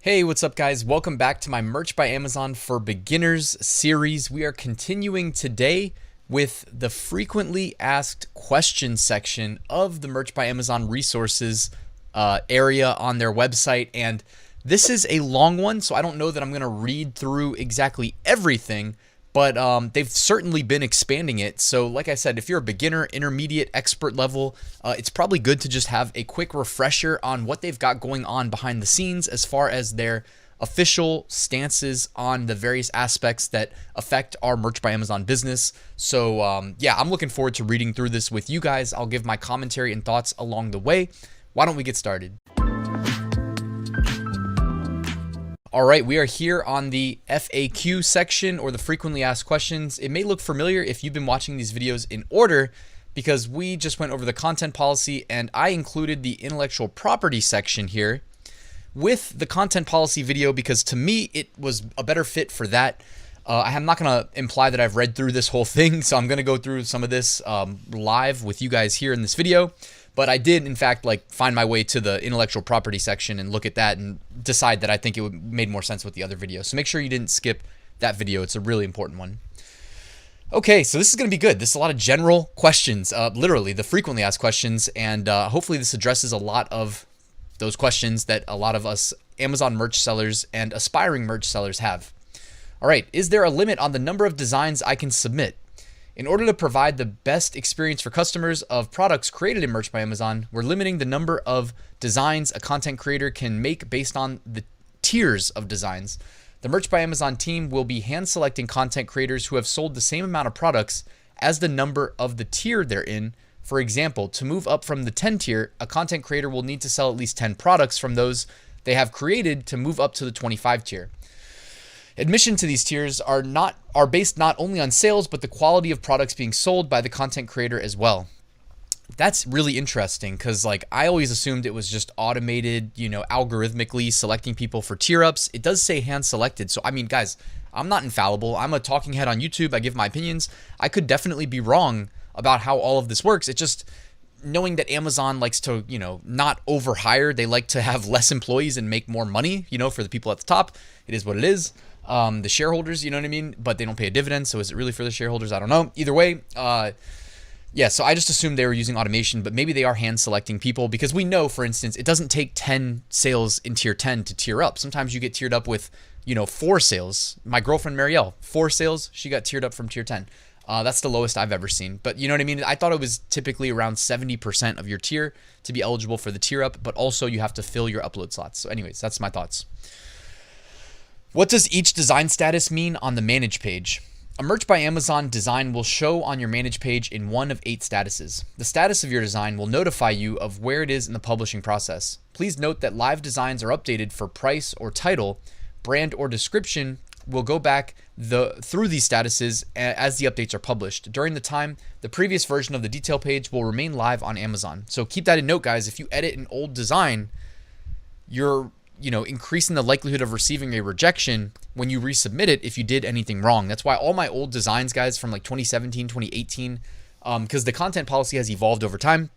Hey, what's up guys? Welcome back to my Merch by Amazon for Beginners series. We are continuing today with the frequently asked questions section of the Merch by Amazon resources area on their website. And this is a long one, so I don't know that I'm going to read through exactly everything, but they've certainly been expanding it. So like I said, if you're a beginner, intermediate, expert level, it's probably good to just have a quick refresher on what they've got going on behind the scenes as far as their official stances on the various aspects that affect our Merch by Amazon business. So yeah, I'm looking forward to reading through this with you guys. I'll give my commentary and thoughts along the way. Why don't we get started? All right, we are here on the FAQ section, or the frequently asked questions. It may look familiar if you've been watching these videos in order, because we just went over the content policy and I included the intellectual property section here with the content policy video because to me it was a better fit for that. I'm not going to imply that I've read through this whole thing, so I'm going to go through some of this live with you guys here in this video. But I did, in fact, find my way to the intellectual property section and look at that and decide that I think it made more sense with the other video. So make sure you didn't skip that video. It's a really important one. Okay, so this is going to be good. This is a lot of general questions, literally the frequently asked questions, and hopefully this addresses a lot of those questions that a lot of us Amazon merch sellers and aspiring merch sellers have. All right, is there a limit on the number of designs I can submit? In order to provide the best experience for customers of products created in Merch by Amazon, we're limiting the number of designs a content creator can make based on the tiers of designs. The Merch by Amazon team will be hand selecting content creators who have sold the same amount of products as the number of the tier they're in. For example, to move up from the 10 tier, a content creator will need to sell at least 10 products from those they have created to move up to the 25 tier. Admission to these tiers are based not only on sales, but the quality of products being sold by the content creator as well. That's really interesting because I always assumed it was just automated, algorithmically selecting people for tier ups. It does say hand selected. So, I mean, guys, I'm not infallible. I'm a talking head on YouTube. I give my opinions. I could definitely be wrong about how all of this works. It just, knowing that Amazon likes to, not overhire, they like to have less employees and make more money, for the people at the top. It is what it is. The shareholders, you know what I mean? But they don't pay a dividend. So is it really for the shareholders? I don't know. Either way, yeah, so I just assumed they were using automation, but maybe they are hand selecting people because we know, for instance, it doesn't take 10 sales in tier 10 to tier up. Sometimes you get tiered up with, 4 sales. My girlfriend, Marielle, 4 sales. She got tiered up from tier 10. That's the lowest I've ever seen. But you know what I mean? I thought it was typically around 70% of your tier to be eligible for the tier up, but also you have to fill your upload slots. So anyways, that's my thoughts. What does each design status mean on the manage page? A Merch by Amazon design will show on your manage page in one of 8 statuses. The status of your design will notify you of where it is in the publishing process. Please note that live designs are updated for price or title, brand or description will go back through these statuses as the updates are published. During the time, the previous version of the detail page will remain live on Amazon. So keep that in note, guys. If you edit an old design, you're increasing the likelihood of receiving a rejection when you resubmit it if you did anything wrong. That's why all my old designs, guys, from 2017, 2018, because the content policy has evolved over time,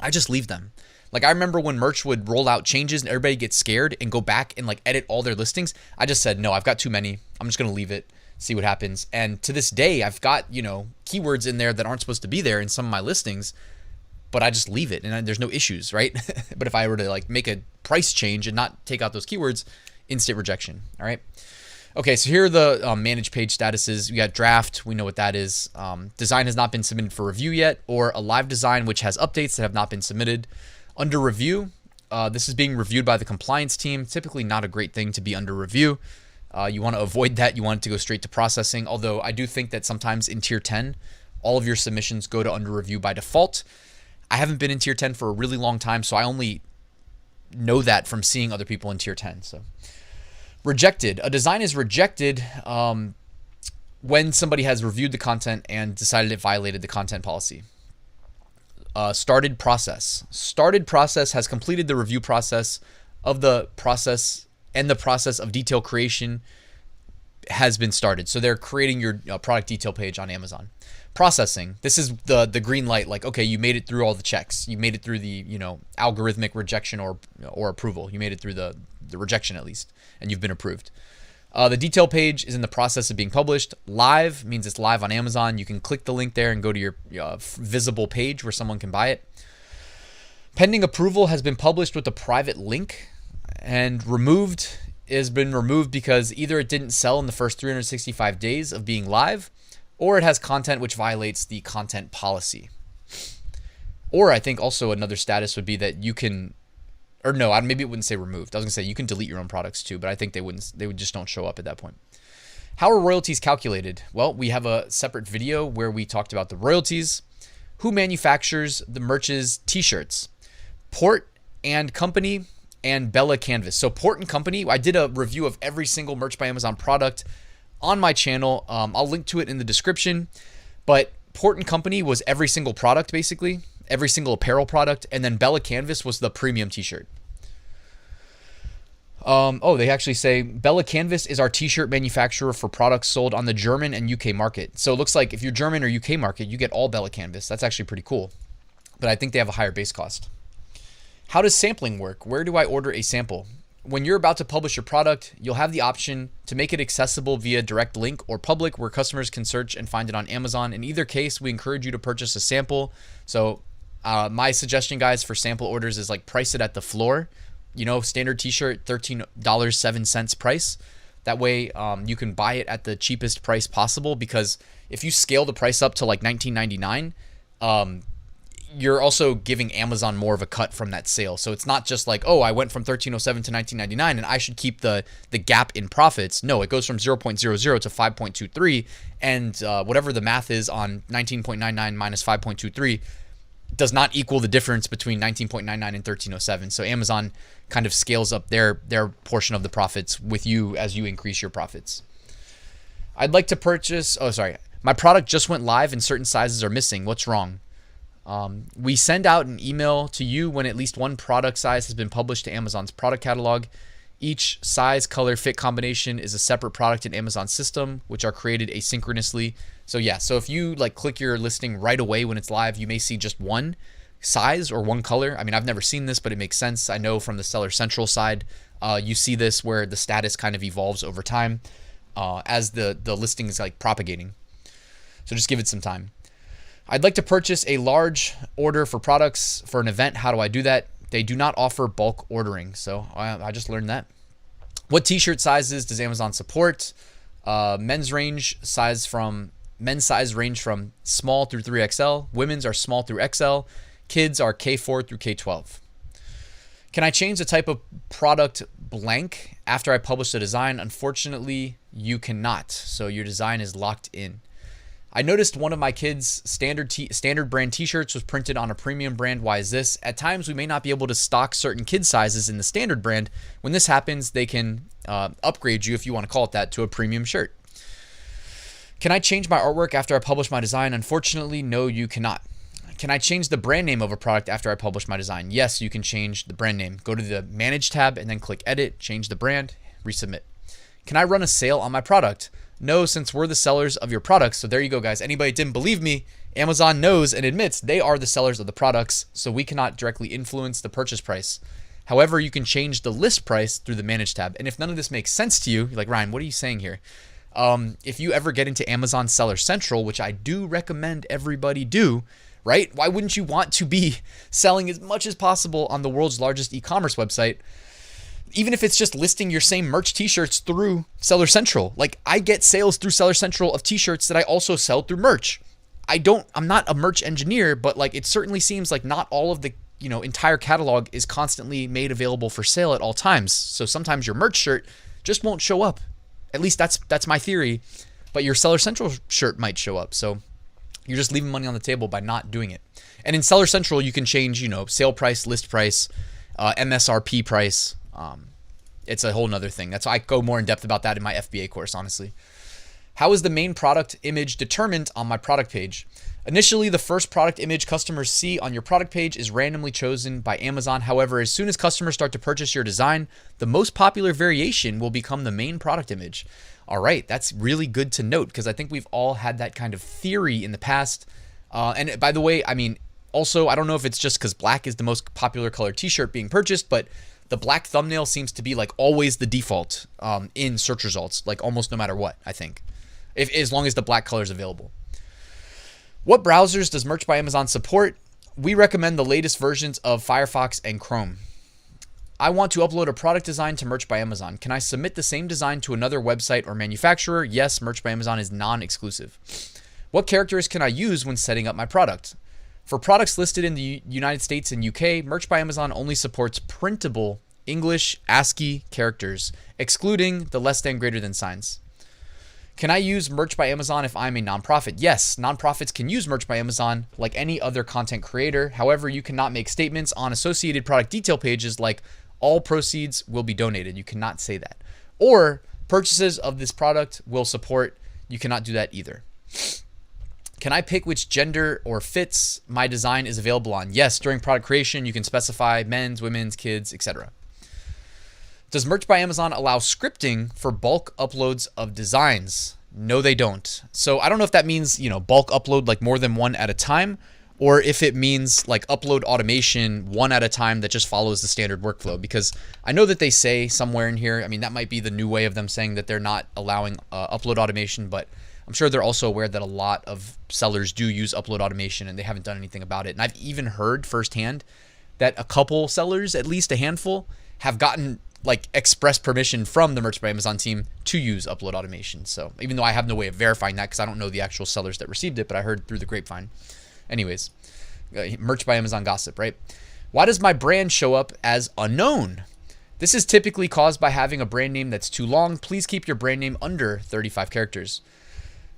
I just leave them. I remember when merch would roll out changes and everybody gets scared and go back and edit all their listings. I just said, no, I've got too many. I'm just going to leave it, see what happens. And to this day, I've got, keywords in there that aren't supposed to be there in some of my listings, but I just leave it and there's no issues, right? But if I were to make a price change and not take out those keywords, instant rejection. All right. Okay, so here are the manage page statuses. We got draft. We know what that is. Design has not been submitted for review yet, or a live design which has updates that have not been submitted. Under review, this is being reviewed by the compliance team. Typically not a great thing to be under review. You want to avoid that. You want it to go straight to processing. Although I do think that sometimes in tier 10, all of your submissions go to under review by default. I haven't been in tier 10 for a really long time, so I only know that from seeing other people in tier 10. So rejected. A design is rejected when somebody has reviewed the content and decided it violated the content policy. Started process. Started process has completed the review process of the process, and the process of detail creation has been started. So they're creating your product detail page on Amazon. Processing. This is the green light. Okay, you made it through all the checks. You made it through the algorithmic rejection or approval. You made it through the the rejection at least, and you've been approved. The detail page is in the process of being published. Live means it's live on Amazon. You can click the link there and go to your visible page where someone can buy it. Pending approval has been published with a private link, and removed has been removed because either it didn't sell in the first 365 days of being live, or it has content which violates the content policy. Or I think also another status would be that you can, or no, maybe it wouldn't say removed. I was gonna say you can delete your own products too, but I think they would just don't show up at that point. How are royalties calculated? Well, we have a separate video where we talked about the royalties. Who manufactures the merch's t-shirts? Port and Company and Bella Canvas. So Port and Company, I did a review of every single Merch by Amazon product on my channel. I'll link to it in the description, but Port and Company was every single product, basically every single apparel product. And then Bella Canvas was the premium t-shirt. Oh, they actually say Bella Canvas is our t-shirt manufacturer for products sold on the German and UK market. So it looks like if you're German or UK market, you get all Bella Canvas. That's actually pretty cool, but I think they have a higher base cost. How does sampling work? Where do I order a sample? When you're about to publish your product, you'll have the option to make it accessible via direct link or public where customers can search and find it on Amazon. In either case, we encourage you to purchase a sample. So my suggestion, guys, for sample orders is like price it at the floor. You know, standard t-shirt, $13.07 price. That way you can buy it at the cheapest price possible, because if you scale the price up to like $19.99, you're also giving Amazon more of a cut from that sale. So it's not just like, oh, I went from $13.07 to $19.99 and I should keep the gap in profits. No, it goes from 0.00 to 5.23, and whatever the math is on 19.99 minus 5.23 does not equal the difference between 19.99 and 13.07. So Amazon kind of scales up their portion of the profits with you as you increase your profits. I'd like to purchase, my product just went live and certain sizes are missing. What's wrong? We send out an email to you when at least one product size has been published to Amazon's product catalog. Each size, color, fit combination is a separate product in Amazon's system, which are created asynchronously. So yeah, so if you like click your listing right away when it's live, you may see just one size or one color. I mean, I've never seen this, but it makes sense. I know from the Seller Central side, you see this where the status kind of evolves over time as the listing is like propagating. So just give it some time. I'd like to purchase a large order for products for an event. How do I do that? They do not offer bulk ordering. So I just learned that. What t-shirt sizes does Amazon support? Men's size range from small through 3XL. Women's are small through XL. Kids are K4 through K12. Can I change the type of product blank after I publish the design? Unfortunately, you cannot. So your design is locked in. I noticed one of my kids' standard brand t-shirts was printed on a premium brand. Why is this? At times, we may not be able to stock certain kid sizes in the standard brand. When this happens, they can upgrade you, if you want to call it that, to a premium shirt. Can I change my artwork after I publish my design? Unfortunately, no, you cannot. Can I change the brand name of a product after I publish my design? Yes, you can change the brand name. Go to the Manage tab and then click Edit, change the brand, resubmit. Can I run a sale on my product? No, since we're the sellers of your products. So there you go, guys. Anybody didn't believe me, Amazon knows and admits they are the sellers of the products, so we cannot directly influence the purchase price. However, you can change the list price through the Manage tab. And if none of this makes sense to you, you're like, Ryan, what are you saying here? If you ever get into Amazon Seller Central, which I do recommend everybody do, right? Why wouldn't you want to be selling as much as possible on the world's largest e-commerce website? Even if it's just listing your same merch t-shirts through Seller Central. Like, I get sales through Seller Central of t-shirts that I also sell through merch. I'm not a merch engineer, but like it certainly seems like not all of the, entire catalog is constantly made available for sale at all times. So sometimes your merch shirt just won't show up. At least that's my theory, but your Seller Central shirt might show up. So you're just leaving money on the table by not doing it. And in Seller Central, you can change, sale price, list price, MSRP price. It's a whole nother thing. That's why I go more in depth about that in my FBA course, honestly. How is the main product image determined on my product page? Initially, the first product image customers see on your product page is randomly chosen by Amazon. However, as soon as customers start to purchase your design, the most popular variation will become the main product image. All right, that's really good to note, because I think we've all had that kind of theory in the past. And by the way, I mean, also, I don't know if it's just because black is the most popular color t-shirt being purchased, but the black thumbnail seems to be like always the default in search results, like almost no matter what, I think, as long as the black color is available. What browsers does Merch by Amazon support? We recommend the latest versions of Firefox and Chrome. I want to upload a product design to Merch by Amazon. Can I submit the same design to another website or manufacturer? Yes, Merch by Amazon is non-exclusive. What characters can I use when setting up my product? For products listed in the United States and UK, Merch by Amazon only supports printable English ASCII characters, excluding the less than greater than signs. Can I use Merch by Amazon if I'm a nonprofit? Yes, nonprofits can use Merch by Amazon like any other content creator. However, you cannot make statements on associated product detail pages like all proceeds will be donated. You cannot say that. Or purchases of this product will support. You cannot do that either. Can I pick which gender or fits my design is available on? Yes, during product creation, you can specify men's, women's, kids, etc. Does Merch by Amazon allow scripting for bulk uploads of designs? No, they don't. So I don't know if that means, bulk upload like more than one at a time, or if it means like upload automation one at a time that just follows the standard workflow. Because I know that they say somewhere in here, I mean, that might be the new way of them saying that they're not allowing upload automation, but I'm sure they're also aware that a lot of sellers do use upload automation and they haven't done anything about it. And I've even heard firsthand that a couple sellers, at least a handful, have gotten like express permission from the Merch by Amazon team to use upload automation. So even though I have no way of verifying that because I don't know the actual sellers that received it, but I heard through the grapevine. Anyways, Merch by Amazon gossip, right? Why does my brand show up as unknown? This is typically caused by having a brand name that's too long. Please keep your brand name under 35 characters.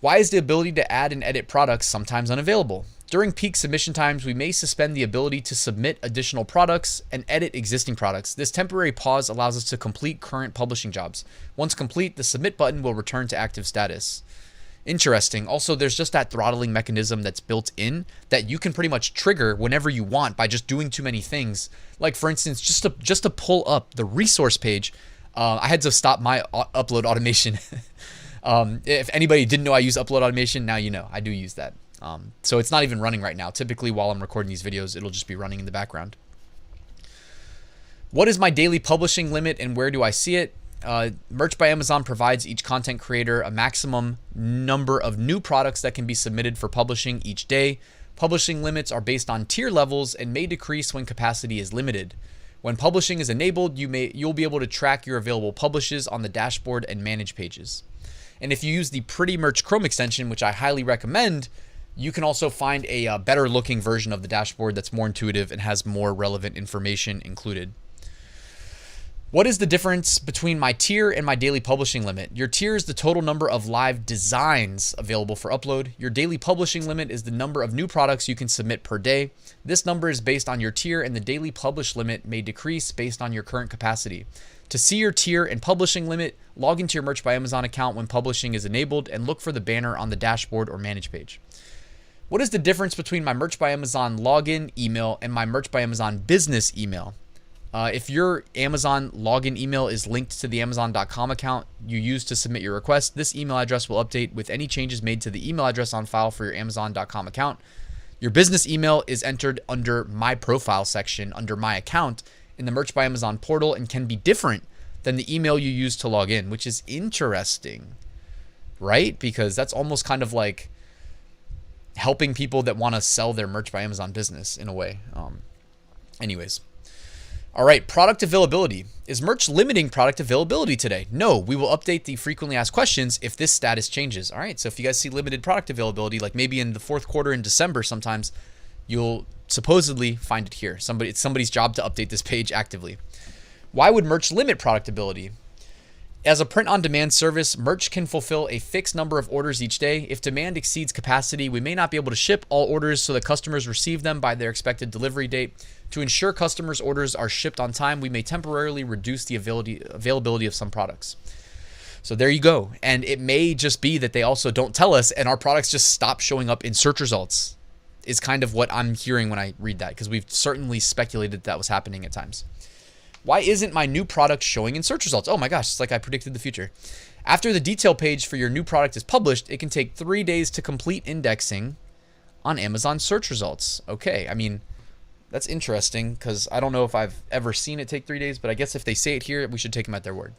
Why is the ability to add and edit products sometimes unavailable? During peak submission times, we may suspend the ability to submit additional products and edit existing products. This temporary pause allows us to complete current publishing jobs. Once complete, the submit button will return to active status. Interesting. Also, there's just that throttling mechanism that's built in that you can pretty much trigger whenever you want by just doing too many things. Like for instance, just to pull up the resource page, I had to stop my upload automation. If anybody didn't know I use upload automation, now you know. I do use that. So it's not even running right now. Typically, while I'm recording these videos, it'll just be running in the background. What is my daily publishing limit and where do I see it? Merch by Amazon provides each content creator a maximum number of new products that can be submitted for publishing each day. Publishing limits are based on tier levels and may decrease when capacity is limited. When publishing is enabled, you'll be able to track your available publishes on the dashboard and manage pages. And if you use the Pretty Merch Chrome extension, which I highly recommend, you can also find a better looking version of the dashboard that's more intuitive and has more relevant information included. What is the difference between my tier and my daily publishing limit? Your tier is the total number of live designs available for upload. Your daily publishing limit is the number of new products you can submit per day. This number is based on your tier, and the daily publish limit may decrease based on your current capacity. To see your tier and publishing limit, log into your Merch by Amazon account when publishing is enabled and look for the banner on the dashboard or manage page. What is the difference between my Merch by Amazon login email and my Merch by Amazon business email? If your Amazon login email is linked to the Amazon.com account you use to submit your request, this email address will update with any changes made to the email address on file for your Amazon.com account. Your business email is entered under my profile section under my account in the Merch by Amazon portal and can be different than the email you use to log in, which is interesting, right? Because that's almost kind of like helping people that want to sell their Merch by Amazon business in a way. Anyways. All right, product availability. Is Merch limiting product availability today? No, we will update the frequently asked questions if this status changes. All right, so if you guys see limited product availability, like maybe in the fourth quarter in December sometimes, you'll supposedly find it here. It's somebody's job to update this page actively. Why would Merch limit product ability? As a print-on-demand service, Merch can fulfill a fixed number of orders each day. If demand exceeds capacity, we may not be able to ship all orders so that customers receive them by their expected delivery date. To ensure customers' orders are shipped on time, we may temporarily reduce the availability of some products. So there you go. And it may just be that they also don't tell us and our products just stop showing up in search results is kind of what I'm hearing when I read that, because we've certainly speculated that was happening at times. Why isn't my new product showing in search results? Oh my gosh, it's like I predicted the future. After the detail page for your new product is published, it can take 3 days to complete indexing on Amazon search results. Okay, I mean, That's interesting because I don't know if I've ever seen it take 3 days, but I guess if they say it here, we should take them at their word.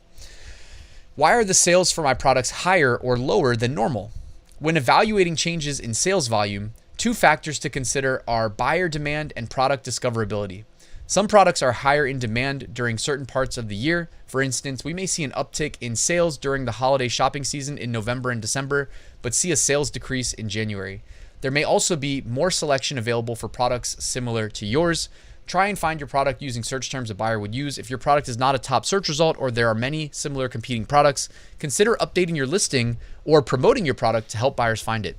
Why are the sales for my products higher or lower than normal? When evaluating changes in sales volume, 2 factors to consider are buyer demand and product discoverability. Some products are higher in demand during certain parts of the year. For instance, we may see an uptick in sales during the holiday shopping season in November and December, but see a sales decrease in January. There may also be more selection available for products similar to yours. Try and find your product using search terms a buyer would use. If your product is not a top search result or there are many similar competing products, consider updating your listing or promoting your product to help buyers find it.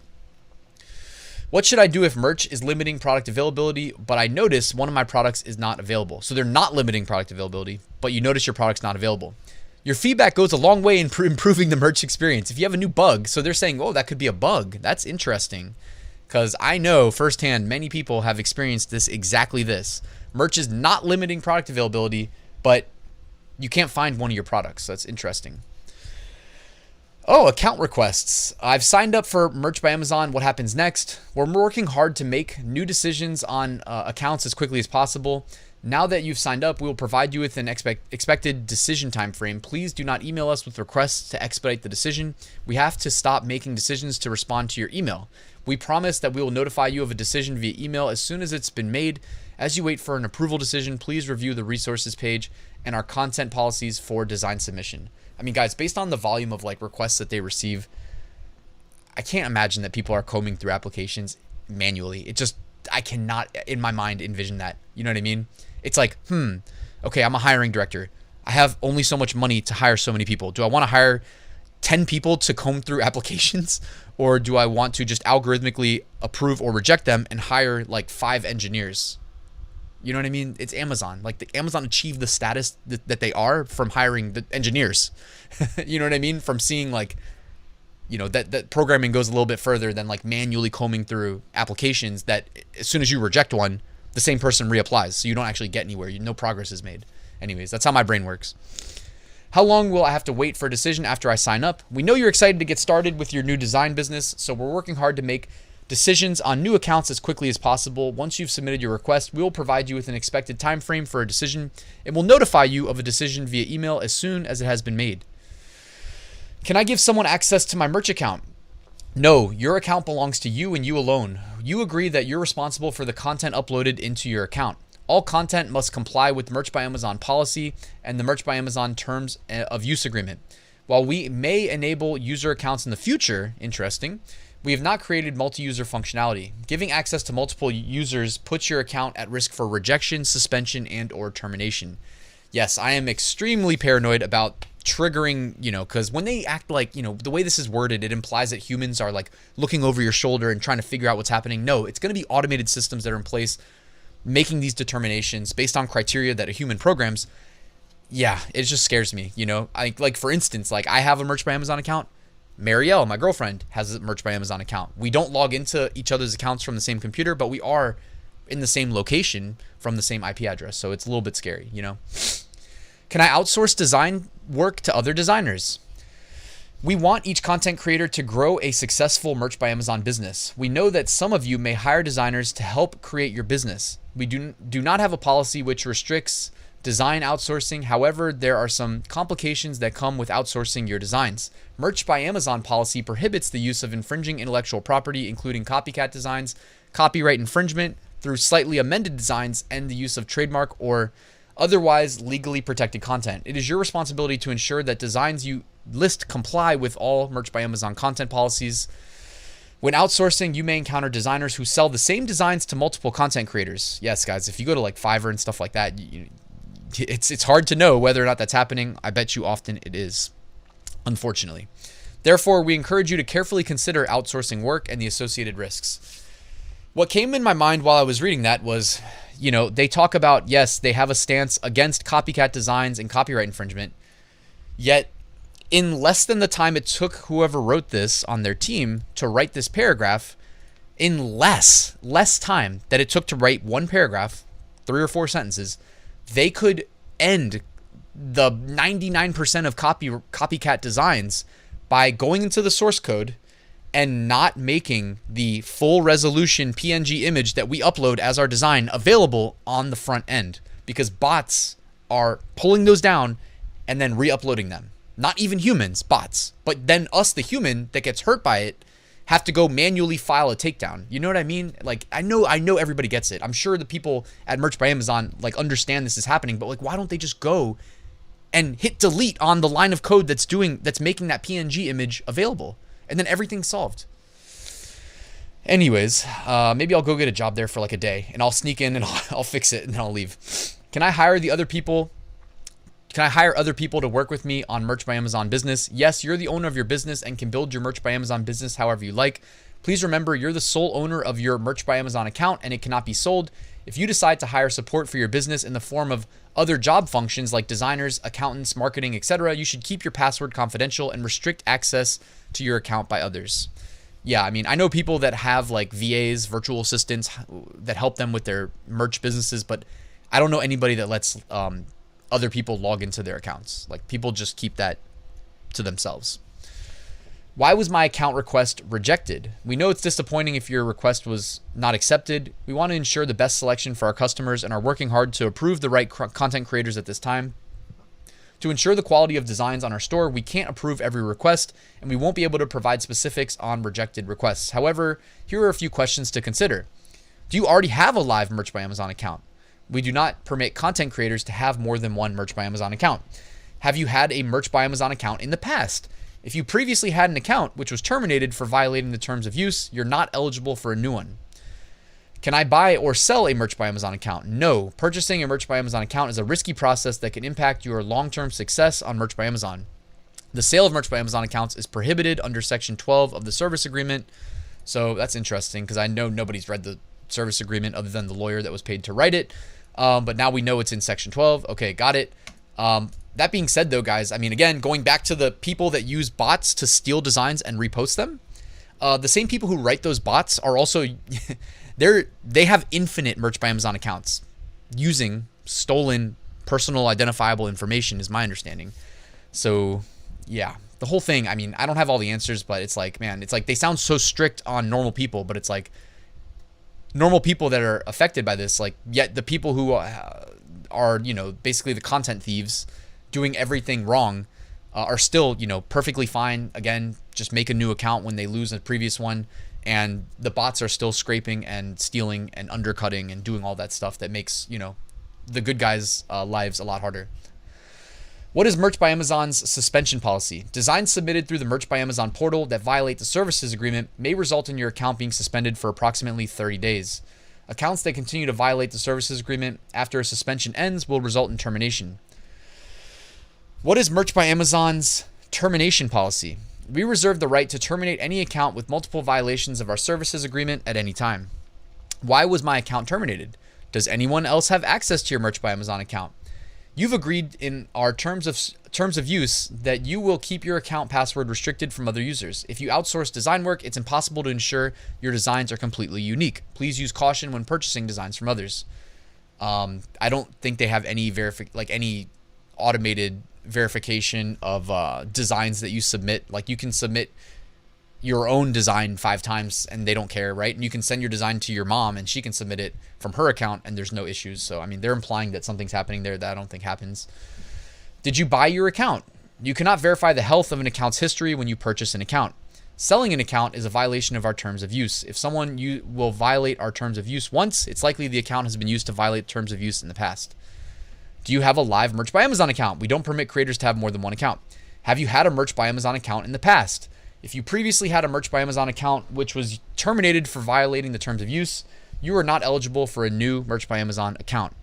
What should I do if merch is limiting product availability, but I notice one of my products is not available? So they're not limiting product availability, but you notice your product's not available. Your feedback goes a long way in improving the merch experience. If you have a new bug, so they're saying, oh, that could be a bug. That's interesting. Because I know firsthand many people have experienced exactly this. Merch is not limiting product availability, but you can't find one of your products. So that's interesting. Oh, account requests. I've signed up for Merch by Amazon. What happens next? We're working hard to make new decisions on accounts as quickly as possible. Now that you've signed up, we will provide you with an expected decision time frame. Please do not email us with requests to expedite the decision. We have to stop making decisions to respond to your email. We promise that we will notify you of a decision via email as soon as it's been made. As you wait for an approval decision, please review the resources page and our content policies for design submission. I mean, guys, based on the volume of like requests that they receive, I can't imagine that people are combing through applications manually. I cannot in my mind envision that. You know what I mean? It's like, okay, I'm a hiring director. I have only so much money to hire so many people. Do I want to hire 10 people to comb through applications, or do I want to just algorithmically approve or reject them and hire like 5 engineers? You know what I mean? It's Amazon. Like Amazon achieved the status that they are from hiring the engineers. You know what I mean? From seeing like, you know, that programming goes a little bit further than like manually combing through applications that as soon as you reject one, the same person reapplies. So you don't actually get anywhere. No progress is made. Anyways, that's how my brain works. How long will I have to wait for a decision after I sign up? We know you're excited to get started with your new design business, so we're working hard to make decisions on new accounts as quickly as possible. Once you've submitted your request, we will provide you with an expected time frame for a decision and will notify you of a decision via email as soon as it has been made. Can I give someone access to my merch account? No, your account belongs to you and you alone. You agree that you're responsible for the content uploaded into your account. All content must comply with Merch by Amazon policy and the Merch by Amazon terms of use agreement. While we may enable user accounts in the future, interesting, we have not created multi-user functionality. Giving access to multiple users puts your account at risk for rejection, suspension, and or termination. Yes, I am extremely paranoid about triggering, because when they act like, the way this is worded, it implies that humans are like looking over your shoulder and trying to figure out what's happening. No, it's going to be automated systems that are in place making these determinations based on criteria that a human programs. Yeah, it just scares me, like for instance, like I have a Merch by Amazon account. Marielle, my girlfriend, has a Merch by Amazon account. We don't log into each other's accounts from the same computer, but we are in the same location from the same IP address. So it's a little bit scary, Can I outsource design work to other designers? We want each content creator to grow a successful Merch by Amazon business. We know that some of you may hire designers to help create your business. We do not have a policy which restricts design outsourcing. However, there are some complications that come with outsourcing your designs. Merch by Amazon policy prohibits the use of infringing intellectual property, including copycat designs, copyright infringement through slightly amended designs, and the use of trademark or otherwise legally protected content. It is your responsibility to ensure that designs you list comply with all Merch by Amazon content policies. When outsourcing, you may encounter designers who sell the same designs to multiple content creators. Yes, guys, if you go to like Fiverr and stuff like that, it's hard to know whether or not that's happening. I bet you often it is, unfortunately. Therefore, we encourage you to carefully consider outsourcing work and the associated risks. What came in my mind while I was reading that was, they talk about, yes, they have a stance against copycat designs and copyright infringement, yet in less than the time it took whoever wrote this on their team to write this paragraph, in less time that it took to write one paragraph, 3 or 4 sentences, they could end the 99% of copycat designs by going into the source code and not making the full resolution PNG image that we upload as our design available on the front end, because bots are pulling those down and then re-uploading them. Not even humans, bots. But then us, the human that gets hurt by it, have to go manually file a takedown. You know what I mean? Like, I know everybody gets it. I'm sure the people at Merch by Amazon like understand this is happening, but like, why don't they just go and hit delete on the line of code that's making that PNG image available, and then everything's solved? Anyways, maybe I'll go get a job there for like a day, and I'll sneak in and I'll fix it, and then I'll leave. Can I hire other people to work with me on Merch by Amazon business? Yes, you're the owner of your business and can build your Merch by Amazon business however you like. Please remember, you're the sole owner of your Merch by Amazon account, and it cannot be sold. If you decide to hire support for your business in the form of other job functions like designers, accountants, marketing, etc., you should keep your password confidential and restrict access to your account by others. Yeah, I mean, I know people that have like VAs, virtual assistants, that help them with their merch businesses, but I don't know anybody that lets other people log into their accounts. Like, people just keep that to themselves. Why was my account request rejected? We know it's disappointing if your request was not accepted. We want to ensure the best selection for our customers and are working hard to approve the right content creators at this time. To ensure the quality of designs on our store, we can't approve every request, and we won't be able to provide specifics on rejected requests. However, here are a few questions to consider. Do you already have a live Merch by Amazon account? We do not permit content creators to have more than one Merch by Amazon account. Have you had a Merch by Amazon account in the past? If you previously had an account which was terminated for violating the terms of use, you're not eligible for a new one. Can I buy or sell a Merch by Amazon account? No. Purchasing a Merch by Amazon account is a risky process that can impact your long-term success on Merch by Amazon. The sale of Merch by Amazon accounts is prohibited under Section 12 of the service agreement. So that's interesting, because I know nobody's read the service agreement other than the lawyer that was paid to write it. But now we know it's in Section 12. Okay, got it. That being said, though, guys, I mean, again, going back to the people that use bots to steal designs and repost them, the same people who write those bots are also, they have infinite Merch by Amazon accounts using stolen personal identifiable information, is my understanding. So, yeah, the whole thing, I mean, I don't have all the answers, but it's like, man, it's like they sound so strict on normal people, but it's like normal people that are affected by this, like, yet the people who are, you know, basically the content thieves doing everything wrong are still, you know, perfectly fine. Again, just make a new account when they lose a previous one, and the bots are still scraping and stealing and undercutting and doing all that stuff that makes, you know, the good guys' lives a lot harder. What is Merch by Amazon's suspension policy? Designs submitted through the Merch by Amazon portal that violate the services agreement may result in your account being suspended for approximately 30 days. Accounts that continue to violate the services agreement after a suspension ends will result in termination. What is Merch by Amazon's termination policy? We reserve the right to terminate any account with multiple violations of our services agreement at any time. Why was my account terminated? Does anyone else have access to your Merch by Amazon account? You've agreed in our terms of use that you will keep your account password restricted from other users. If you outsource design work, it's impossible to ensure your designs are completely unique. Please use caution when purchasing designs from others. I don't think they have any any automated verification of designs that you submit. Like, you can submit your own design 5 times and they don't care, right? And you can send your design to your mom and she can submit it from her account and there's no issues. So, I mean, they're implying that something's happening there that I don't think happens. Did you buy your account? You cannot verify the health of an account's history when you purchase an account. Selling an account is a violation of our terms of use. If someone will violate our terms of use once, it's likely the account has been used to violate terms of use in the past. Do you have a live Merch by Amazon account? We don't permit creators to have more than one account. Have you had a Merch by Amazon account in the past? If you previously had a Merch by Amazon account which was terminated for violating the terms of use, you are not eligible for a new Merch by Amazon account.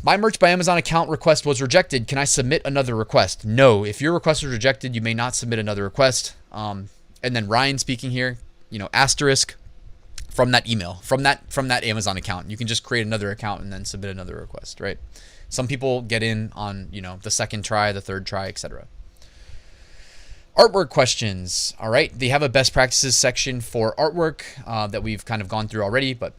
My Merch by Amazon account request was rejected. Can I submit another request? No. If your request was rejected, you may not submit another request. And then Ryan speaking here, you know, asterisk from that email, from that Amazon account. You can just create another account and then submit another request, right? Some people get in on, you know, the second try, the third try, etc. Artwork questions. All right. They have a best practices section for artwork that we've kind of gone through already, but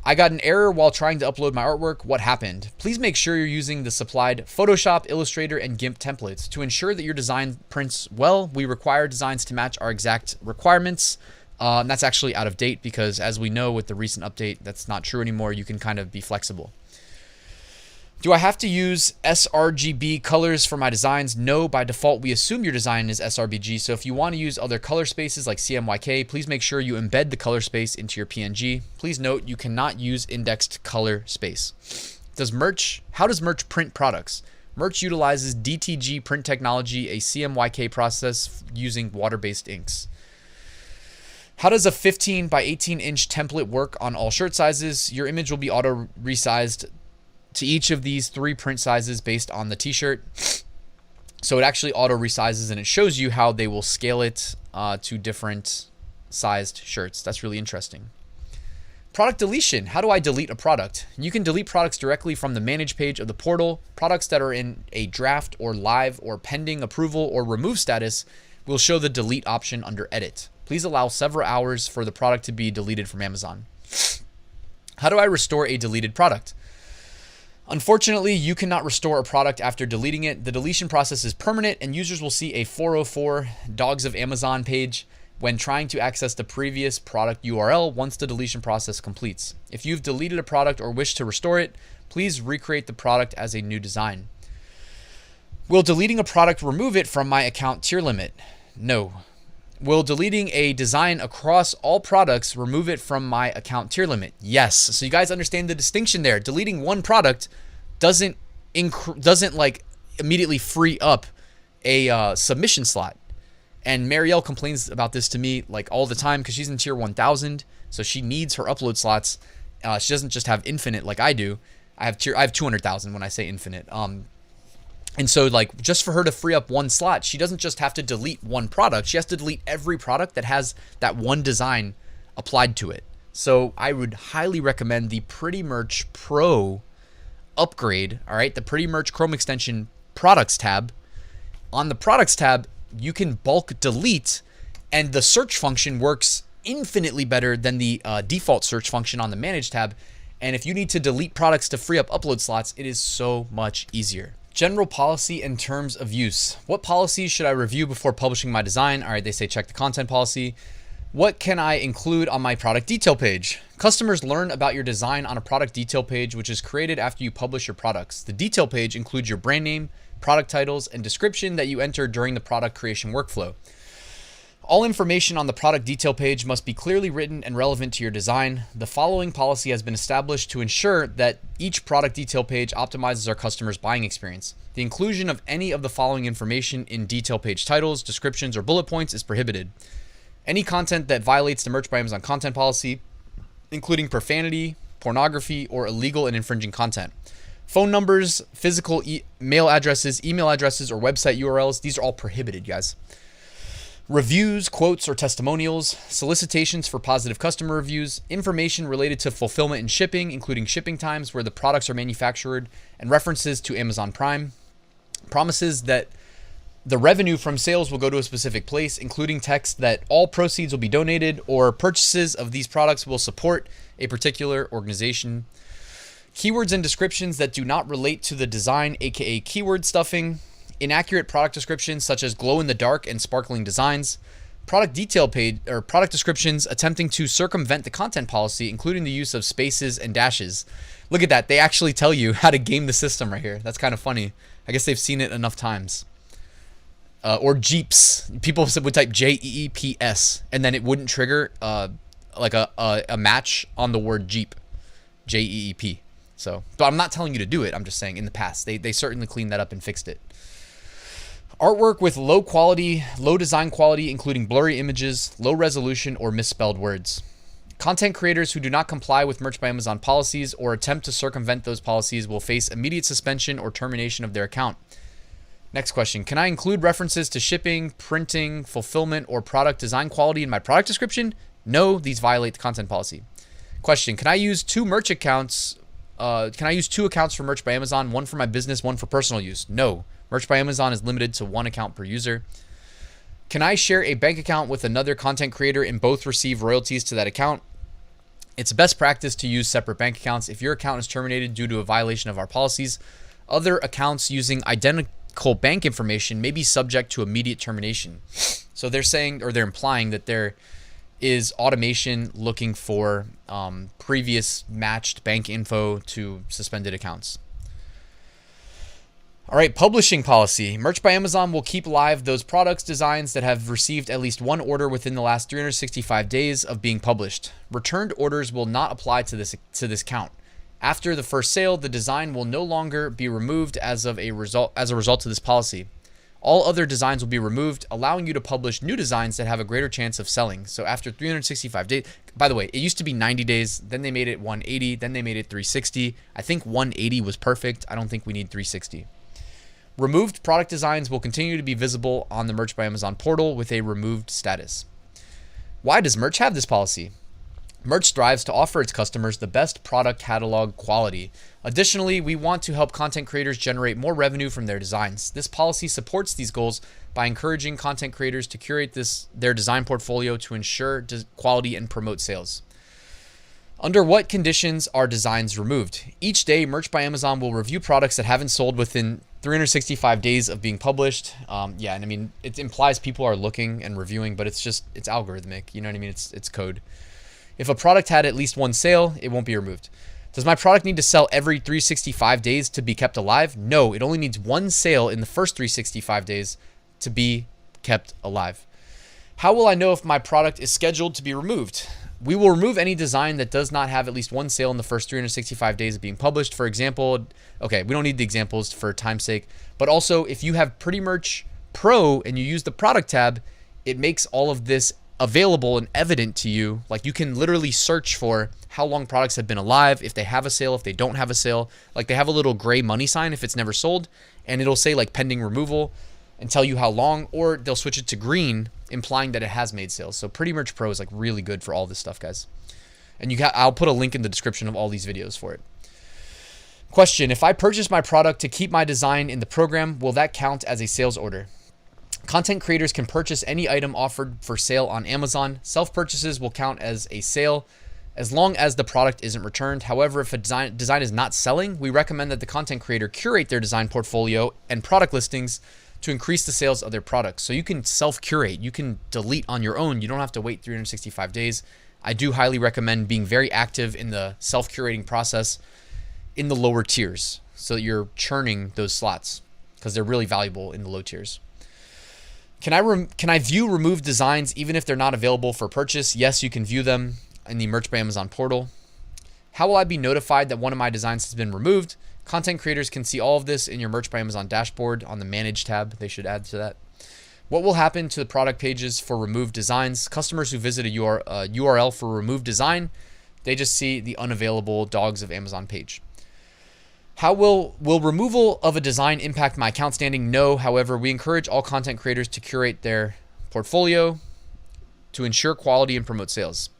I got an error while trying to upload my artwork. What happened? Please make sure you're using the supplied Photoshop, Illustrator, and GIMP templates. To ensure that your design prints well, we require designs to match our exact requirements. And that's actually out of date because, as we know with the recent update, that's not true anymore. You can kind of be flexible. Do I have to use sRGB colors for my designs? No, by default, we assume your design is sRGB. So if you want to use other color spaces like CMYK, please make sure you embed the color space into your PNG. Please note you cannot use indexed color space. How does Merch print products? Merch utilizes DTG print technology, a CMYK process using water-based inks. How does a 15 by 18 inch template work on all shirt sizes? Your image will be auto resized to each of these 3 print sizes based on the t-shirt. So it actually auto resizes and it shows you how they will scale it to different sized shirts. That's really interesting. Product deletion. How do I delete a product? You can delete products directly from the manage page of the portal. Products that are in a draft or live or pending approval or remove status will show the delete option under edit. Please allow several hours for the product to be deleted from Amazon. How do I restore a deleted product? Unfortunately, you cannot restore a product after deleting it. The deletion process is permanent and users will see a 404 Dogs of Amazon page when trying to access the previous product URL once the deletion process completes. If you've deleted a product or wish to restore it, please recreate the product as a new design. Will deleting a product remove it from my account tier limit? No. Will deleting a design across all products remove it from my account tier limit? Yes. So you guys understand the distinction there. Deleting one product doesn't like immediately free up a submission slot. And Marielle complains about this to me like all the time because she's in tier 1000, so she needs her upload slots. She doesn't just have infinite like I do. I have 200,000 when I say infinite. And so like just for her to free up one slot, she doesn't just have to delete one product. She has to delete every product that has that one design applied to it. So I would highly recommend the Pretty Merch Pro upgrade. All right, the Pretty Merch Chrome extension products tab. On the products tab, you can bulk delete and the search function works infinitely better than the default search function on the manage tab. And if you need to delete products to free up upload slots, it is so much easier. General policy and terms of use. What policies should I review before publishing my design? All right, they say check the content policy. What can I include on my product detail page? Customers learn about your design on a product detail page, which is created after you publish your products. The detail page includes your brand name, product titles, and description that you enter during the product creation workflow. All information on the product detail page must be clearly written and relevant to your design. The following policy has been established to ensure that each product detail page optimizes our customers' buying experience. The inclusion of any of the following information in detail page titles, descriptions, or bullet points is prohibited. Any content that violates the Merch by Amazon content policy, including profanity, pornography, or illegal and infringing content. Phone numbers, physical mail addresses, email addresses, or website URLs, these are all prohibited, guys. Reviews, quotes, or testimonials, solicitations for positive customer reviews, information related to fulfillment and shipping, including shipping times, where the products are manufactured, and references to Amazon Prime, promises that the revenue from sales will go to a specific place, including text that all proceeds will be donated or purchases of these products will support a particular organization. Keywords and descriptions that do not relate to the design, aka keyword stuffing. Inaccurate product descriptions such as glow in the dark and sparkling designs. Product detail page or product descriptions attempting to circumvent the content policy, including the use of spaces and dashes. Look at that. They actually tell you how to game the system right here. That's kind of funny. I guess they've seen it enough times. Or Jeeps. People would type JEEPS and then it wouldn't trigger like a match on the word Jeep. JEEP. So, but I'm not telling you to do it. I'm just saying in the past, they certainly cleaned that up and fixed it. Artwork with low quality, low design quality, including blurry images, low resolution, or misspelled words. Content creators who do not comply with Merch by Amazon policies or attempt to circumvent those policies will face immediate suspension or termination of their account. Next question. Can I include references to shipping, printing, fulfillment, or product design quality in my product description? No, these violate the content policy. Question. Can I use two accounts for Merch by Amazon, one for my business, one for personal use? No. Merch by Amazon is limited to one account per user. Can I share a bank account with another content creator and both receive royalties to that account? It's best practice to use separate bank accounts. If your account is terminated due to a violation of our policies, other accounts using identical bank information may be subject to immediate termination. So they're saying, or they're implying, that there is automation looking for previous matched bank info to suspended accounts. All right, publishing policy. Merch by Amazon will keep live those products designs that have received at least one order within the last 365 days of being published. Returned orders will not apply to this count. After the first sale, the design will no longer be removed as a result of this policy. All other designs will be removed, allowing you to publish new designs that have a greater chance of selling. So after 365 days, by the way, it used to be 90 days, then they made it 180, then they made it 360. I think 180 was perfect. I don't think we need 360. Removed product designs will continue to be visible on the Merch by Amazon portal with a removed status. Why does Merch have this policy? Merch strives to offer its customers the best product catalog quality. Additionally, we want to help content creators generate more revenue from their designs. This policy supports these goals by encouraging content creators to curate their design portfolio to ensure quality and promote sales. Under what conditions are designs removed? Each day, Merch by Amazon will review products that haven't sold within 365 days of being published. Yeah, and I mean, it implies people are looking and reviewing, but it's algorithmic. You know what I mean? It's code. If a product had at least one sale, it won't be removed. Does my product need to sell every 365 days to be kept alive? No, it only needs one sale in the first 365 days to be kept alive. How will I know if my product is scheduled to be removed? We will remove any design that does not have at least one sale in the first 365 days of being published. For example, okay, we don't need the examples for time's sake, but also if you have Pretty Merch Pro and you use the product tab, it makes all of this available and evident to you. Like, you can literally search for how long products have been alive, if they have a sale, if they don't have a sale. Like, they have a little gray money sign if it's never sold, and it'll say like pending removal and tell you how long, or they'll switch it to green, implying that it has made sales. So Pretty Merch Pro is like really good for all this stuff, guys. And I'll put a link in the description of all these videos for it. Question: if I purchase my product to keep my design in the program, will that count as a sales order? Content creators can purchase any item offered for sale on Amazon. Self-purchases will count as a sale as long as the product isn't returned. However, if a design is not selling, we recommend that the content creator curate their design portfolio and product listings to increase the sales of their products. So you can self-curate. You can delete on your own. You don't have to wait 365 days. I do highly recommend being very active in the self-curating process in the lower tiers, so that you're churning those slots because they're really valuable in the low tiers. Can I view removed designs even if they're not available for purchase? Yes, you can view them in the Merch by Amazon portal. How will I be notified that one of my designs has been removed? Content creators can see all of this in your Merch by Amazon dashboard on the Manage tab. They should add to that. What will happen to the product pages for removed designs? Customers who visit a URL for removed design, they just see the unavailable Dogs of Amazon page. How will removal of a design impact my account standing? No. However, we encourage all content creators to curate their portfolio to ensure quality and promote sales.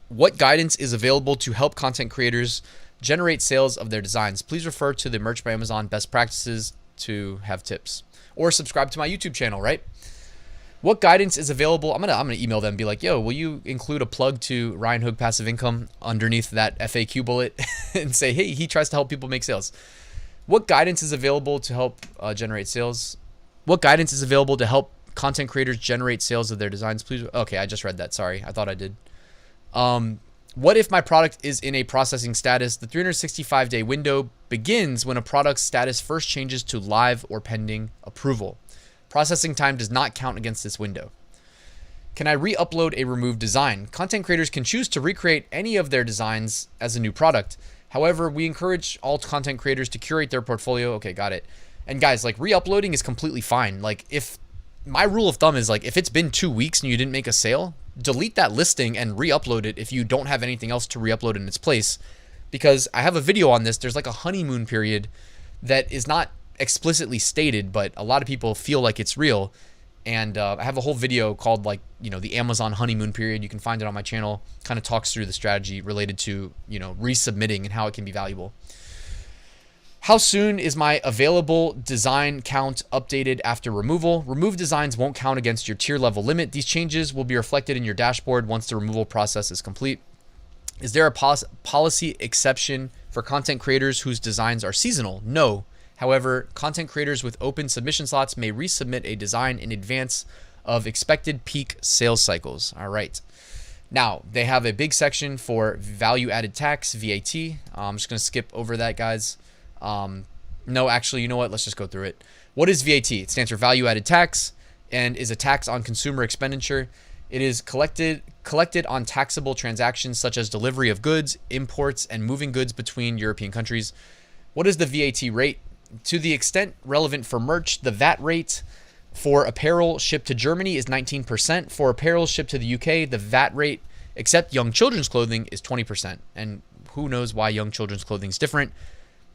What guidance is available to help content creators generate sales of their designs? Please refer to the Merch by Amazon best practices to have tips, or subscribe to my YouTube channel, right? What guidance is available? I'm gonna email them and be like, yo, will you include a plug to Ryan Hogue Passive Income underneath that FAQ bullet and say, hey, he tries to help people make sales. What guidance is available to help generate sales? What guidance is available to help content creators generate sales of their designs? Please. Okay, I just read that. Sorry, I thought I did. What if my product is in a processing status? The 365-day window begins when a product's status first changes to live or pending approval. Processing time does not count against this window. Can I re-upload a removed design? Content creators can choose to recreate any of their designs as a new product. However, we encourage all content creators to curate their portfolio. Okay, got it. And guys, like, re-uploading is completely fine. Like, if my rule of thumb is like, if it's been 2 weeks and you didn't make a sale, delete that listing and re-upload it if you don't have anything else to re-upload in its place. Because I have a video on this. There's like a honeymoon period that is not explicitly stated, but a lot of people feel like it's real. And I have a whole video called, like, you know, the Amazon honeymoon period. You can find it on my channel. Kind of talks through the strategy related to, you know, resubmitting and how it can be valuable. How soon is my available design count updated after removal? Removed designs won't count against your tier level limit. These changes will be reflected in your dashboard once the removal process is complete. Is there a policy exception for content creators whose designs are seasonal? No. However, content creators with open submission slots may resubmit a design in advance of expected peak sales cycles. All right. Now, they have a big section for value-added tax, VAT. I'm just going to skip over that, guys. No, actually, you know what? Let's just go through it. What is VAT? It stands for value-added tax and is a tax on consumer expenditure. It is collected on taxable transactions such as delivery of goods, imports, and moving goods between European countries. What is the VAT rate? To the extent relevant for merch, the VAT rate for apparel shipped to Germany is 19%. For apparel shipped to the UK, the VAT rate, except young children's clothing, is 20%. And who knows why young children's clothing is different?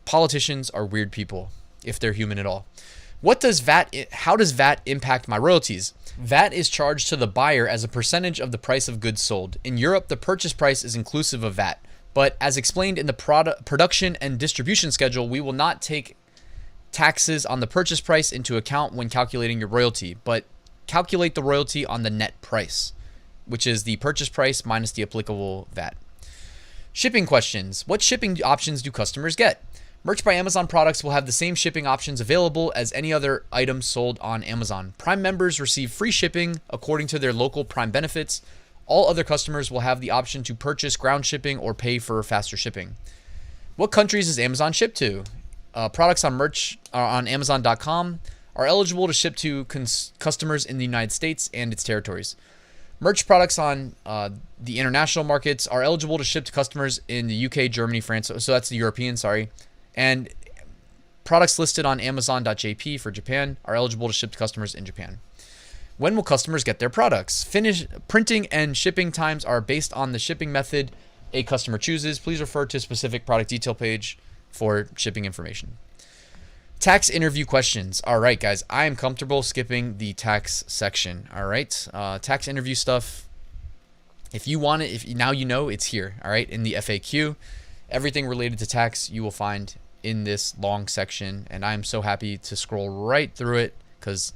Politicians are weird people, if they're human at all. How does VAT impact my royalties? VAT is charged to the buyer as a percentage of the price of goods sold. In Europe, the purchase price is inclusive of VAT. But as explained in the production and distribution schedule, we will not take taxes on the purchase price into account when calculating your royalty, but calculate the royalty on the net price, which is the purchase price minus the applicable VAT. Shipping questions. What shipping options do customers get? Merch by Amazon products will have the same shipping options available as any other items sold on Amazon. Prime members receive free shipping according to their local Prime benefits. All other customers will have the option to purchase ground shipping or pay for faster shipping. What countries does Amazon ship to? Products on merch on Amazon.com are eligible to ship to customers in the United States and its territories. Merch products on the international markets are eligible to ship to customers in the UK, Germany, France. So that's the European, sorry. And products listed on Amazon.jp for Japan are eligible to ship to customers in Japan. When will customers get their products? Printing and shipping times are based on the shipping method a customer chooses. Please refer to specific product detail page for shipping information. Tax interview questions. All right, guys, I am comfortable skipping the tax section. All right, tax interview stuff. If you want it, now you know it's here. All right, in the FAQ, everything related to tax you will find in this long section, and I'm so happy to scroll right through it because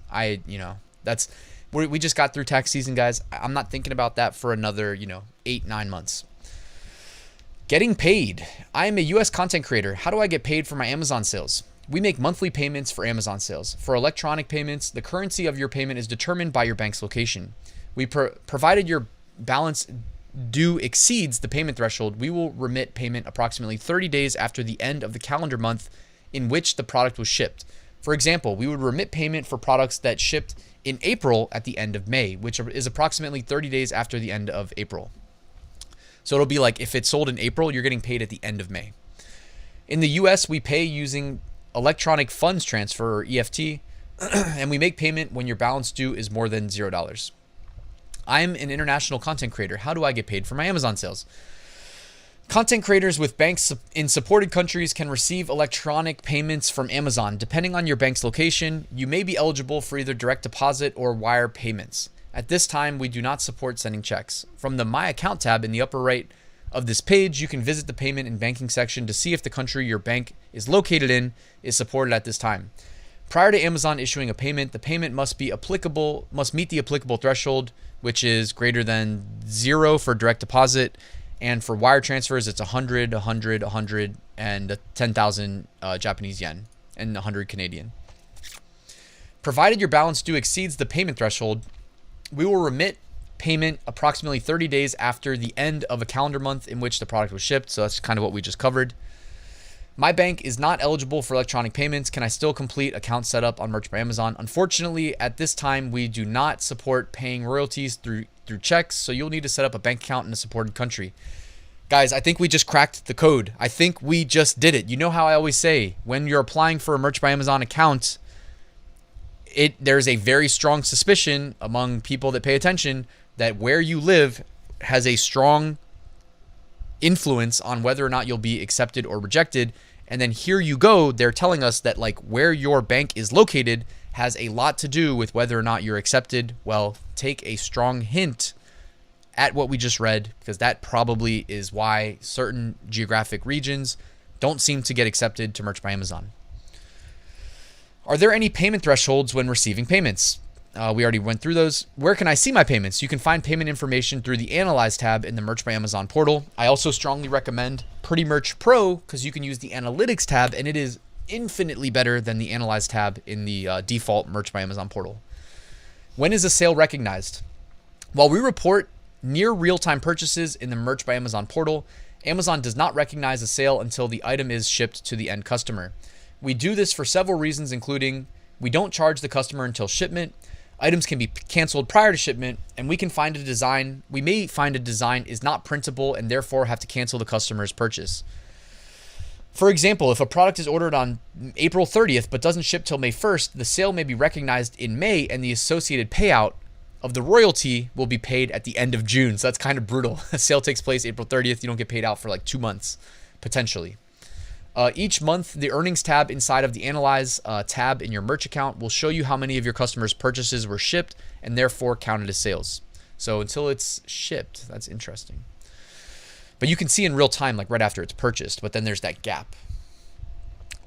we just got through tax season, guys. I'm not thinking about that for another 8-9 months. Getting paid. I am a US content creator. How do I get paid for my Amazon sales? We make monthly payments for Amazon sales. For electronic payments, the currency of your payment is determined by your bank's location. Provided your balance due exceeds the payment threshold, we will remit payment approximately 30 days after the end of the calendar month in which the product was shipped. For example, we would remit payment for products that shipped in April at the end of May, which is approximately 30 days after the end of April. So it'll be like if it's sold in April, you're getting paid at the end of May. In the US, we pay using electronic funds transfer, or EFT, and we make payment when your balance due is more than $0. I'm an international content creator. How do I get paid for my Amazon sales? Content creators with banks in supported countries can receive electronic payments from Amazon. Depending on your bank's location, you may be eligible for either direct deposit or wire payments. At this time, we do not support sending checks. From the My Account tab in the upper right of this page, you can visit the payment and banking section to see if the country your bank is located in is supported at this time. Prior to Amazon issuing a payment, the payment must meet the applicable threshold, which is greater than 0 for direct deposit. And for wire transfers, it's 100, 100, 100, and 10,000 Japanese yen and 100 Canadian. Provided your balance due exceeds the payment threshold, we will remit payment approximately 30 days after the end of a calendar month in which the product was shipped. So that's kind of what we just covered. My bank is not eligible for electronic payments. Can I still complete account setup on Merch by Amazon? Unfortunately, at this time, we do not support paying royalties through checks, so you'll need to set up a bank account in a supported country. Guys, I think we just cracked the code. I think we just did it. You know how I always say, when you're applying for a Merch by Amazon account, there's a very strong suspicion among people that pay attention that where you live has a strong influence on whether or not you'll be accepted or rejected. And then here you go, they're telling us that like where your bank is located has a lot to do with whether or not you're accepted. Well, take a strong hint at what we just read, because that probably is why certain geographic regions don't seem to get accepted to Merch by Amazon. Are there any payment thresholds when receiving payments? We already went through those. Where can I see my payments? You can find payment information through the Analyze tab in the Merch by Amazon portal. I also strongly recommend Pretty Merch Pro because you can use the Analytics tab, and it is infinitely better than the Analyze tab in the default Merch by Amazon portal. When is a sale recognized? While we report near real-time purchases in the Merch by Amazon portal, Amazon does not recognize a sale until the item is shipped to the end customer. We do this for several reasons, including we don't charge the customer until shipment, items can be canceled prior to shipment, and we may find a design is not printable and therefore have to cancel the customer's purchase. For example, if a product is ordered on April 30th but doesn't ship till May 1st, the sale may be recognized in May and the associated payout of the royalty will be paid at the end of June. So that's kind of brutal. A sale takes place April 30th. You don't get paid out for like 2 months, potentially. Each month, the earnings tab inside of the Analyze tab in your merch account will show you how many of your customers' purchases were shipped and therefore counted as sales. So until it's shipped, that's interesting. But you can see in real time, like right after it's purchased, but then there's that gap.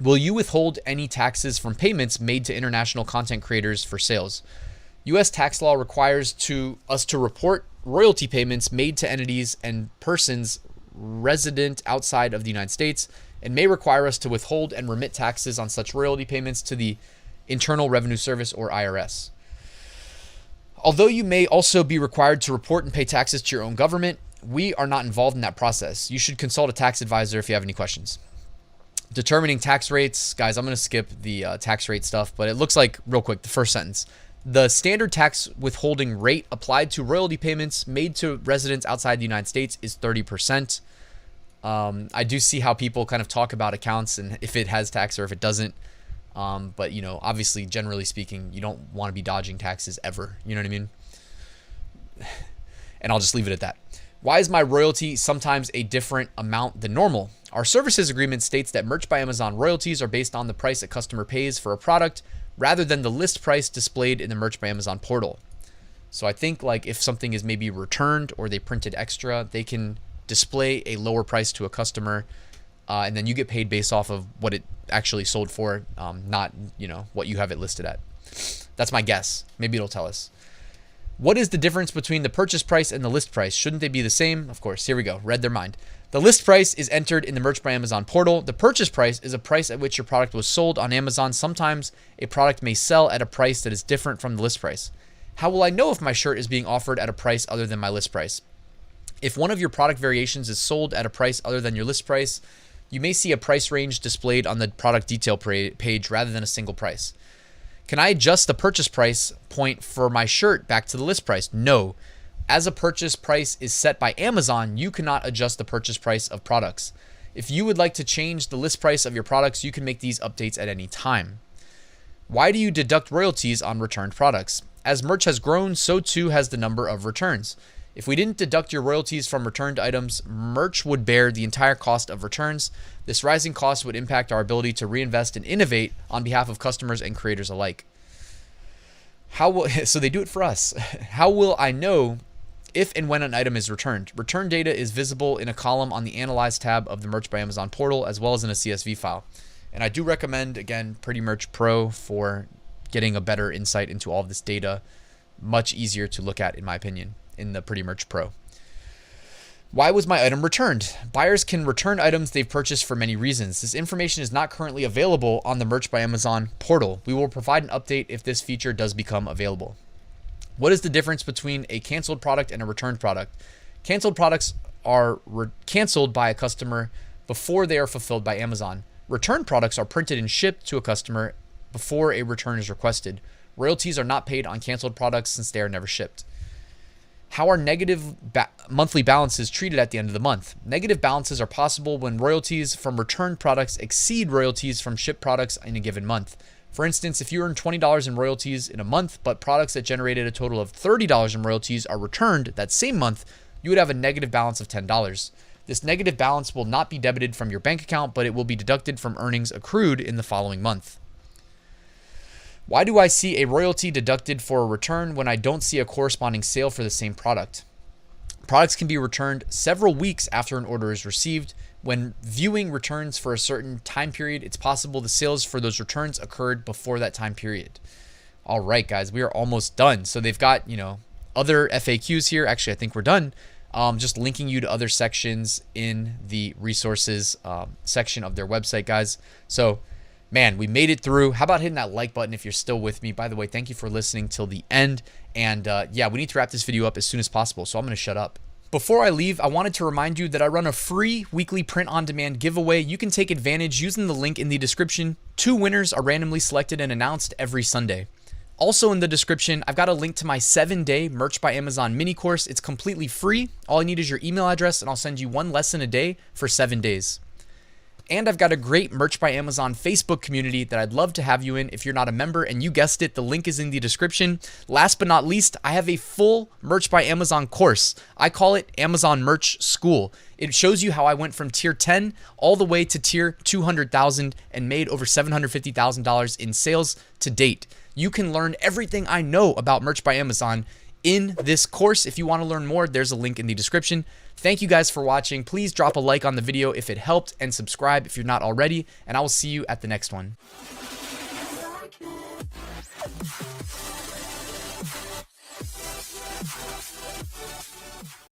Will you withhold any taxes from payments made to international content creators for sales? U.S. tax law requires us to report royalty payments made to entities and persons resident outside of the United States, and may require us to withhold and remit taxes on such royalty payments to the Internal Revenue Service or IRS. Although you may also be required to report and pay taxes to your own government, we are not involved in that process. You should consult a tax advisor if you have any questions. Determining tax rates. Guys, I'm going to skip the tax rate stuff, but it looks like, real quick, the first sentence. The standard tax withholding rate applied to royalty payments made to residents outside the United States is 30%. I do see how people kind of talk about accounts and if it has tax or if it doesn't. But, you know, obviously, generally speaking, you don't want to be dodging taxes ever. You know what I mean? And I'll just leave it at that. Why is my royalty sometimes a different amount than normal? Our services agreement states that Merch by Amazon royalties are based on the price a customer pays for a product rather than the list price displayed in the Merch by Amazon portal. So I think like if something is maybe returned or they printed extra, they can display a lower price to a customer, and then you get paid based off of what it actually sold for, not, you know, what you have it listed at. That's my guess. Maybe it'll tell us. What is the difference between the purchase price and the list price? Shouldn't they be the same? Of course. Here we go. Read their mind. The list price is entered in the Merch by Amazon portal. The purchase price is a price at which your product was sold on Amazon. Sometimes a product may sell at a price that is different from the list price. How will I know if my shirt is being offered at a price other than my list price? If one of your product variations is sold at a price other than your list price, you may see a price range displayed on the product detail page rather than a single price. Can I adjust the purchase price point for my shirt back to the list price? No. As a purchase price is set by Amazon, you cannot adjust the purchase price of products. If you would like to change the list price of your products, you can make these updates at any time. Why do you deduct royalties on returned products? As merch has grown, so too has the number of returns. If we didn't deduct your royalties from returned items, merch would bear the entire cost of returns. This rising cost would impact our ability to reinvest and innovate on behalf of customers and creators alike. So they do it for us. How will I know if and when an item is returned? Return data is visible in a column on the Analyze tab of the Merch by Amazon portal, as well as in a CSV file. And I do recommend, again, Pretty Merch Pro for getting a better insight into all of this data. Much easier to look at, in my opinion, in the Pretty Merch Pro. Why was my item returned? Buyers can return items they've purchased for many reasons. This information is not currently available on the Merch by Amazon portal. We will provide an update if this feature does become available. What is the difference between a canceled product and a returned product? Canceled products are canceled by a customer before they are fulfilled by Amazon. Returned products are printed and shipped to a customer before a return is requested. Royalties are not paid on canceled products since they are never shipped. How are negative monthly balances treated at the end of the month? Negative balances are possible when royalties from returned products exceed royalties from shipped products in a given month. For instance, if you earn $20 in royalties in a month, but products that generated a total of $30 in royalties are returned that same month, you would have a negative balance of $10. This negative balance will not be debited from your bank account, but it will be deducted from earnings accrued in the following month. Why do I see a royalty deducted for a return when I don't see a corresponding sale for the same product? Products can be returned several weeks after an order is received. When viewing returns for a certain time period, it's possible the sales for those returns occurred before that time period. All right, guys, we are almost done. So they've got, other FAQs here. Actually, I think we're done. Just linking you to other sections in the resources section of their website, guys. So, man, we made it through. How about hitting that like button if you're still with me? By the way, thank you for listening till the end. And yeah, we need to wrap this video up as soon as possible. So I'm going to shut up. Before I leave, I wanted to remind you that I run a free weekly print-on-demand giveaway. You can take advantage using the link in the description. 2 winners are randomly selected and announced every Sunday. Also in the description, I've got a link to my 7-day Merch by Amazon mini course. It's completely free. All I need is your email address, and I'll send you 1 lesson a day for 7 days. And I've got a great Merch by Amazon Facebook community that I'd love to have you in if you're not a member. And you guessed it, the link is in the description. Last but not least, I have a full Merch by Amazon course. I call it Amazon Merch School. It shows you how I went from tier 10 all the way to tier 200,000 and made over $750,000 in sales to date. You can learn everything I know about Merch by Amazon in this course. If you want to learn more, there's a link in the description. Thank you guys for watching. Please drop a like on the video if it helped and subscribe if you're not already, and I will see you at the next one.